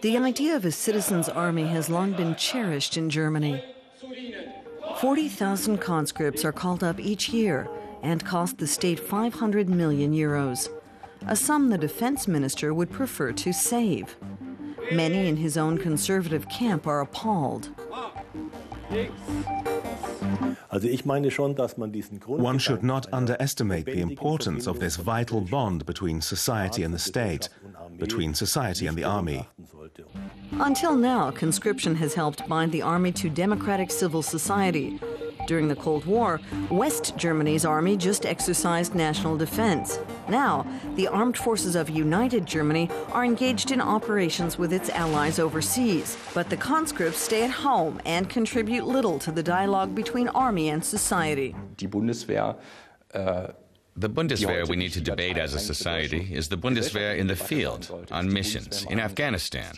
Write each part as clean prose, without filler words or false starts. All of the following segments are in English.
The idea of a citizens' army has long been cherished in Germany. 40,000 conscripts are called up each year and cost the state 500 million euros, a sum the defense minister would prefer to save. Many in his own conservative camp are appalled. One should not underestimate the importance of this vital bond between society and the state, between society and the army. Until now, conscription has helped bind the army to democratic civil society. During the Cold War, West Germany's army just exercised national defense. Now, the armed forces of United Germany are engaged in operations with its allies overseas. But the conscripts stay at home and contribute little to the dialogue between army and society. The Bundeswehr we need to debate as a society is the Bundeswehr in the field, on missions, in Afghanistan.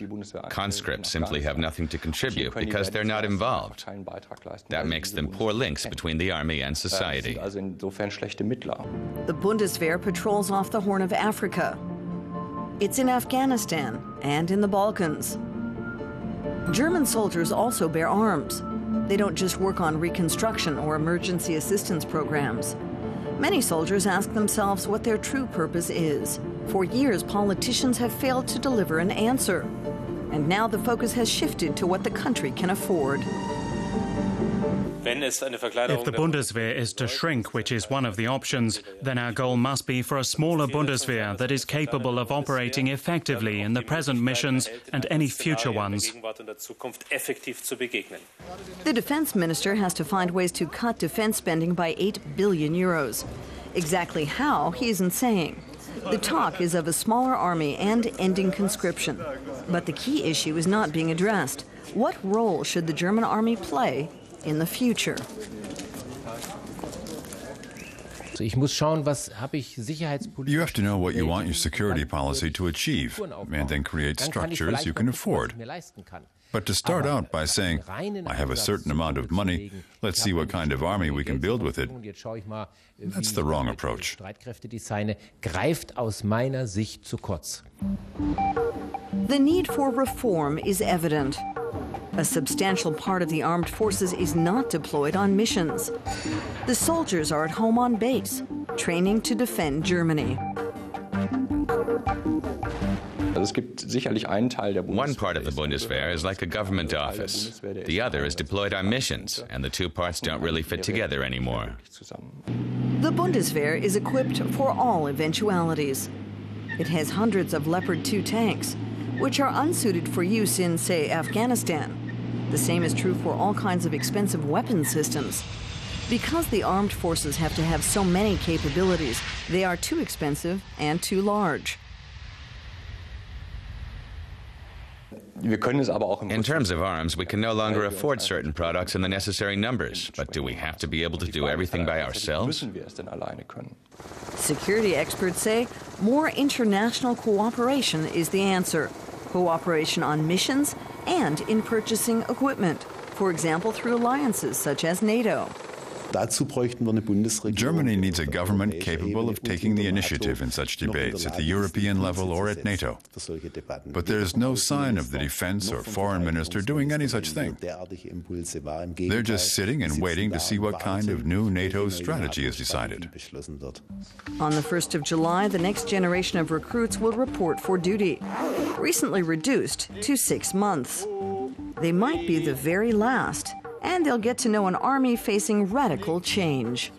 Conscripts simply have nothing to contribute because they're not involved. That makes them poor links between the army and society. The Bundeswehr patrols off the Horn of Africa. It's in Afghanistan and in the Balkans. German soldiers also bear arms. They don't just work on reconstruction or emergency assistance programs. Many soldiers ask themselves what their true purpose is. For years, politicians have failed to deliver an answer. And now the focus has shifted to what the country can afford. If the Bundeswehr is to shrink, which is one of the options, then our goal must be for a smaller Bundeswehr that is capable of operating effectively in the present missions and any future ones. The defense minister has to find ways to cut defense spending by 8 billion euros. Exactly how, he isn't saying. The talk is of a smaller army and ending conscription. But the key issue is not being addressed. What role should the German army play in the future? You have to know what you want your security policy to achieve, and then create structures you can afford. But to start out by saying, I have a certain amount of money, let's see what kind of army we can build with it, that's the wrong approach. The need for reform is evident. A substantial part of the armed forces is not deployed on missions. The soldiers are at home on base, training to defend Germany. One part of the Bundeswehr is like a government office. The other is deployed on missions, and the two parts don't really fit together anymore. The Bundeswehr is equipped for all eventualities. It has hundreds of Leopard 2 tanks, which are unsuited for use in, say, Afghanistan. The same is true for all kinds of expensive weapon systems. Because the armed forces have to have so many capabilities, they are too expensive and too large. In terms of arms, we can no longer afford certain products in the necessary numbers. But do we have to be able to do everything by ourselves? Security experts say more international cooperation is the answer. Cooperation on missions and in purchasing equipment, for example, through alliances such as NATO. Germany needs a government capable of taking the initiative in such debates at the European level or at NATO. But there's no sign of the defense or foreign minister doing any such thing. They're just sitting and waiting to see what kind of new NATO strategy is decided. On the 1st of July, the next generation of recruits will report for duty, recently reduced to 6 months. They might be the very last, and they'll get to know an army facing radical change.